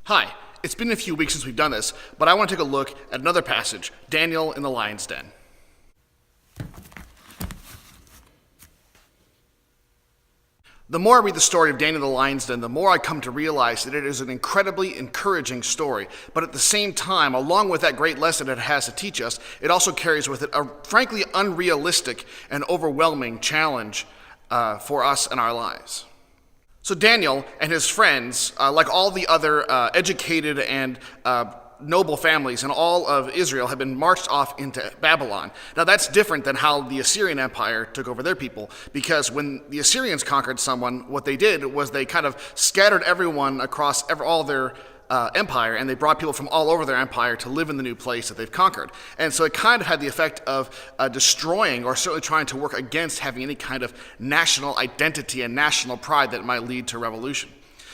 Hi, it's been a few weeks since we've done this, but I want to take a look at another passage, Daniel in the lion's den. The more I read the story of Daniel in the lion's den, the more I come to realize that it is an incredibly encouraging story. But at the same time, along with that great lesson it has to teach us, it also carries with it a frankly unrealistic and overwhelming challenge for us in our lives. So Daniel and his friends, like all the other educated and noble families in all of Israel, have been marched off into Babylon. Now that's different than how the Assyrian Empire took over their people, because when the Assyrians conquered someone, what they did was they kind of scattered everyone across all their empire, and they brought people from all over their empire to live in the new place that they've conquered. And so it kind of had the effect of destroying, or certainly trying to work against having any kind of national identity and national pride that might lead to revolution.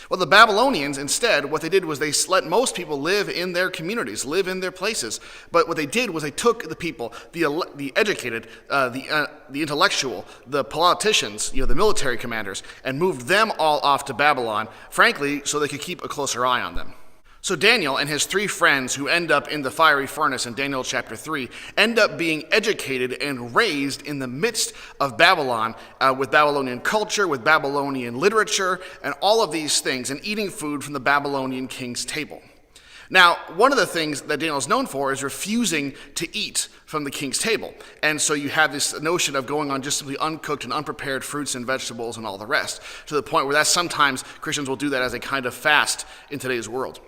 Well, the Babylonians, instead, what they did was they let most people live in their communities, live in their places. But what they did was they took the people, the educated, the intellectual, the politicians, the military commanders, and moved them all off to Babylon, frankly, so they could keep a closer eye on them. So Daniel and his three friends, who end up in the fiery furnace in Daniel chapter 3, end up being educated and raised in the midst of Babylon, with Babylonian culture, with Babylonian literature, and all of these things, and eating food from the Babylonian king's table. Now, one of the things that Daniel is known for is refusing to eat from the king's table. And so you have this notion of going on just simply uncooked and unprepared fruits and vegetables and all the rest, to the point where that sometimes Christians will do that as a kind of fast in today's world.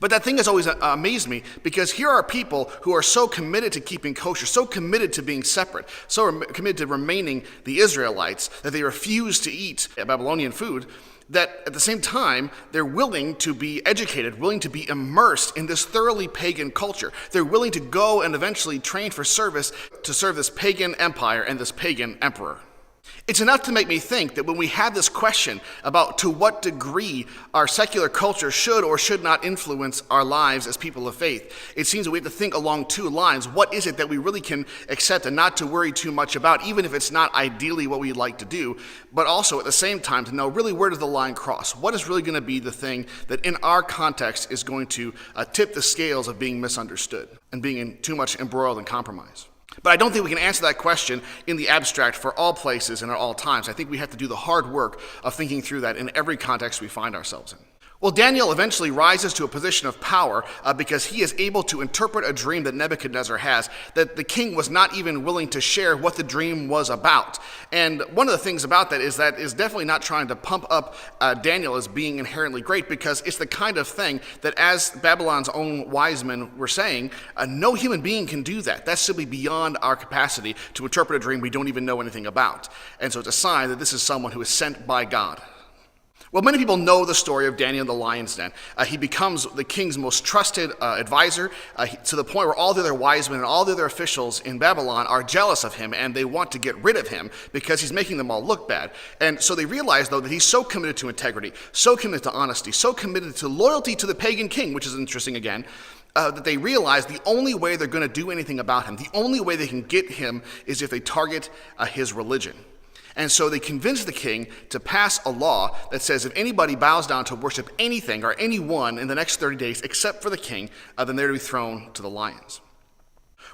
But that thing has always amazed me, because here are people who are so committed to keeping kosher, so committed to being separate, so committed to remaining the Israelites, that they refuse to eat Babylonian food, that at the same time, they're willing to be educated, willing to be immersed in this thoroughly pagan culture. They're willing to go and eventually train for service to serve this pagan empire and this pagan emperor. It's enough to make me think that when we have this question about to what degree our secular culture should or should not influence our lives as people of faith, it seems that we have to think along two lines. What is it that we really can accept and not to worry too much about, even if it's not ideally what we'd like to do, but also at the same time to know really where does the line cross? What is really going to be the thing that in our context is going to tip the scales of being misunderstood and being too much embroiled in compromise? But I don't think we can answer that question in the abstract for all places and at all times. I think we have to do the hard work of thinking through that in every context we find ourselves in. Well, Daniel eventually rises to a position of power because he is able to interpret a dream that Nebuchadnezzar has, that the king was not even willing to share what the dream was about. And one of the things about that is definitely not trying to pump up Daniel as being inherently great, because it's the kind of thing that, as Babylon's own wise men were saying, no human being can do that. That's simply beyond our capacity to interpret a dream we don't even know anything about. And so it's a sign that this is someone who is sent by God. Well, many people know the story of Daniel in the lion's den. He becomes the king's most trusted advisor, to the point where all the other wise men and all the other officials in Babylon are jealous of him, and they want to get rid of him because he's making them all look bad. And so they realize, though, that he's so committed to integrity, so committed to honesty, so committed to loyalty to the pagan king, which is interesting again, that they realize the only way they're going to do anything about him, the only way they can get him, is if they target his religion. And so they convince the king to pass a law that says if anybody bows down to worship anything or anyone in the next 30 days except for the king, then they're to be thrown to the lions.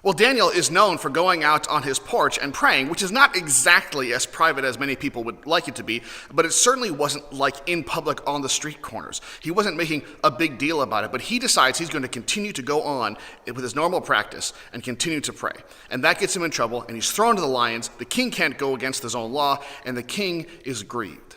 Well, Daniel is known for going out on his porch and praying, which is not exactly as private as many people would like it to be, but it certainly wasn't like in public on the street corners. He wasn't making a big deal about it, but he decides he's going to continue to go on with his normal practice and continue to pray. And that gets him in trouble, and he's thrown to the lions. The king can't go against his own law, and the king is grieved.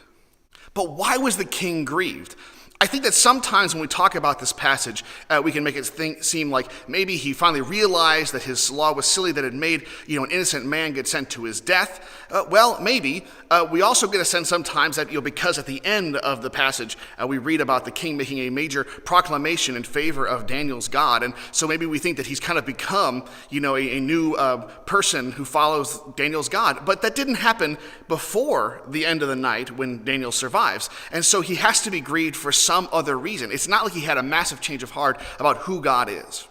But why was the king grieved? I think that sometimes when we talk about this passage, we can make it seem like maybe he finally realized that his law was silly, that it made an innocent man get sent to his death. Well, maybe. We also get a sense sometimes that because at the end of the passage we read about the king making a major proclamation in favor of Daniel's God, and so maybe we think that he's kind of become a new person who follows Daniel's God. But that didn't happen before the end of the night when Daniel survives, and so he has to be grieved for some other reason. It's not like he had a massive change of heart about who God is.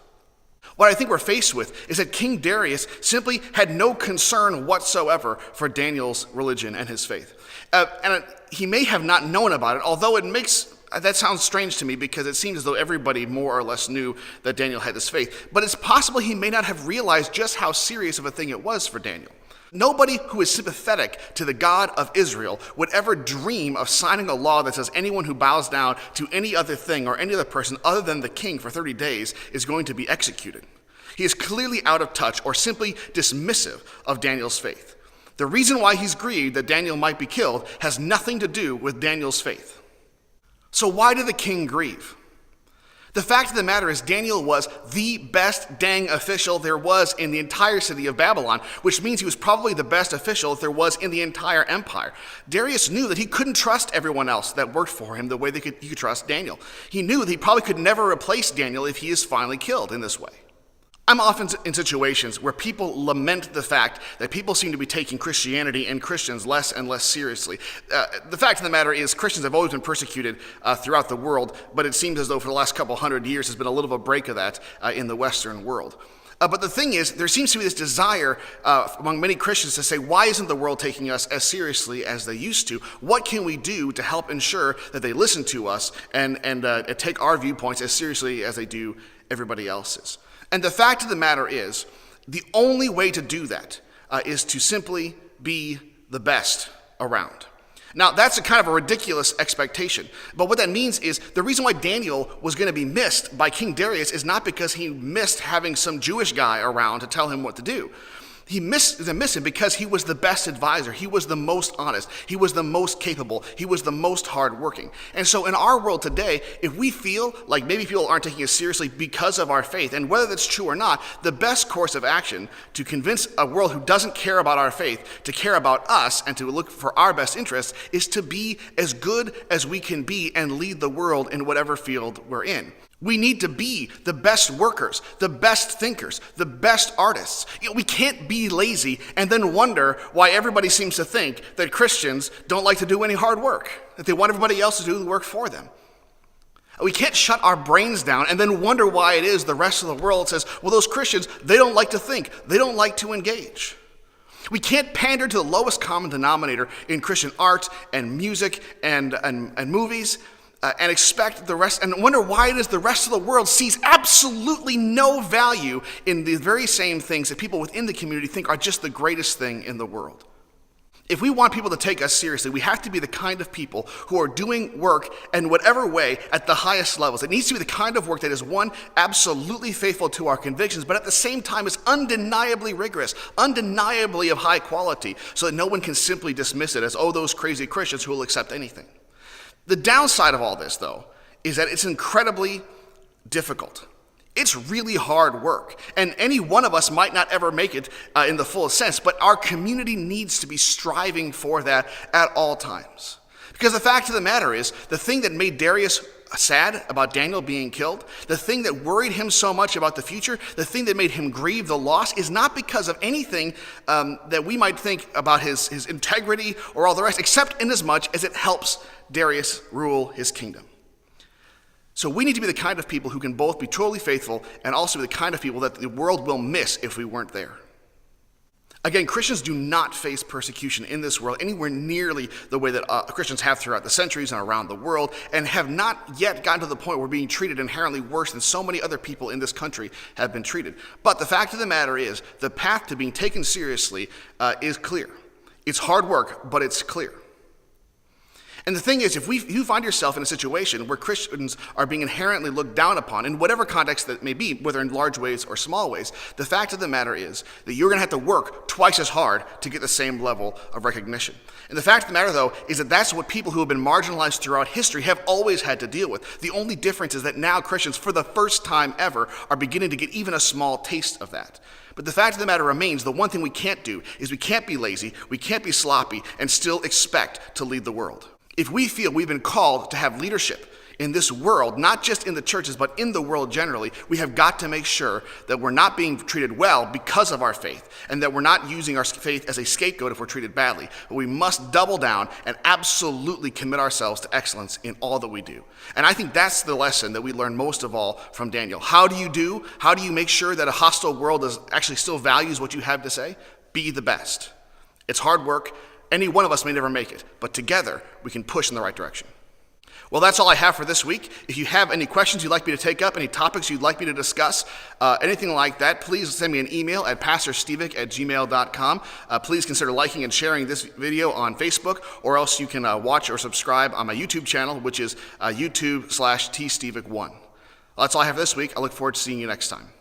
What I think we're faced with is that King Darius simply had no concern whatsoever for Daniel's religion and his faith. And he may have not known about it, although it makes that sounds strange to me because it seems as though everybody more or less knew that Daniel had this faith. But it's possible he may not have realized just how serious of a thing it was for Daniel. Nobody who is sympathetic to the God of Israel would ever dream of signing a law that says anyone who bows down to any other thing or any other person other than the king for 30 days is going to be executed. He is clearly out of touch or simply dismissive of Daniel's faith. The reason why he's grieved that Daniel might be killed has nothing to do with Daniel's faith. So why did the king grieve? The fact of the matter is Daniel was the best dang official there was in the entire city of Babylon, which means he was probably the best official there was in the entire empire. Darius knew that he couldn't trust everyone else that worked for him the way he could trust Daniel. He knew that he probably could never replace Daniel if he is finally killed in this way. I'm often in situations where people lament the fact that people seem to be taking Christianity and Christians less and less seriously. The fact of the matter is Christians have always been persecuted throughout the world, but it seems as though for the last couple hundred years there's been a little of a break of that in the Western world. But the thing is, there seems to be this desire among many Christians to say, why isn't the world taking us as seriously as they used to? What can we do to help ensure that they listen to us and take our viewpoints as seriously as they do everybody else's? And the fact of the matter is, the only way to do that is to simply be the best around. Now, that's a kind of a ridiculous expectation. But what that means is the reason why Daniel was going to be missed by King Darius is not because he missed having some Jewish guy around to tell him what to do. He missed him because he was the best advisor. He was the most honest. He was the most capable. He was the most hardworking. And so in our world today, if we feel like maybe people aren't taking us seriously because of our faith, and whether that's true or not, the best course of action to convince a world who doesn't care about our faith to care about us and to look for our best interests is to be as good as we can be and lead the world in whatever field we're in. We need to be the best workers, the best thinkers, the best artists. We can't be lazy and then wonder why everybody seems to think that Christians don't like to do any hard work, that they want everybody else to do the work for them. We can't shut our brains down and then wonder why it is the rest of the world says, well, those Christians, they don't like to think, they don't like to engage. We can't pander to the lowest common denominator in Christian art and music and movies, and expect the rest, and wonder why it is the rest of the world sees absolutely no value in the very same things that people within the community think are just the greatest thing in the world. If we want people to take us seriously, we have to be the kind of people who are doing work in whatever way at the highest levels. It needs to be the kind of work that is, one, absolutely faithful to our convictions, but at the same time is undeniably rigorous, undeniably of high quality, so that no one can simply dismiss it as, oh, those crazy Christians who will accept anything. The downside of all this, though, is that it's incredibly difficult. It's really hard work, and any one of us might not ever make it in the fullest sense, but our community needs to be striving for that at all times. Because the fact of the matter is, the thing that made Darius sad about Daniel being killed, the thing that worried him so much about the future, the thing that made him grieve the loss is not because of anything that we might think about his integrity or all the rest, except inasmuch as it helps Darius rule his kingdom. So we need to be the kind of people who can both be totally faithful and also be the kind of people that the world will miss if we weren't there. Again, Christians do not face persecution in this world anywhere nearly the way that Christians have throughout the centuries and around the world, and have not yet gotten to the point where we're being treated inherently worse than so many other people in this country have been treated. But the fact of the matter is, the path to being taken seriously is clear. It's hard work, but it's clear. And the thing is, if you find yourself in a situation where Christians are being inherently looked down upon, in whatever context that may be, whether in large ways or small ways, the fact of the matter is that you're going to have to work twice as hard to get the same level of recognition. And the fact of the matter, though, is that that's what people who have been marginalized throughout history have always had to deal with. The only difference is that now Christians, for the first time ever, are beginning to get even a small taste of that. But the fact of the matter remains, the one thing we can't do is we can't be lazy, we can't be sloppy, and still expect to lead the world. If we feel we've been called to have leadership in this world, not just in the churches, but in the world generally, we have got to make sure that we're not being treated well because of our faith, and that we're not using our faith as a scapegoat if we're treated badly. But we must double down and absolutely commit ourselves to excellence in all that we do. And I think that's the lesson that we learn most of all from Daniel. How do you make sure that a hostile world actually still values what you have to say? Be the best. It's hard work. Any one of us may never make it, but together we can push in the right direction. Well, that's all I have for this week. If you have any questions you'd like me to take up, any topics you'd like me to discuss, anything like that, please send me an email at pastorstevik@gmail.com. Please consider liking and sharing this video on Facebook, or else you can watch or subscribe on my YouTube channel, which is YouTube/tstevik1. Well, that's all I have this week. I look forward to seeing you next time.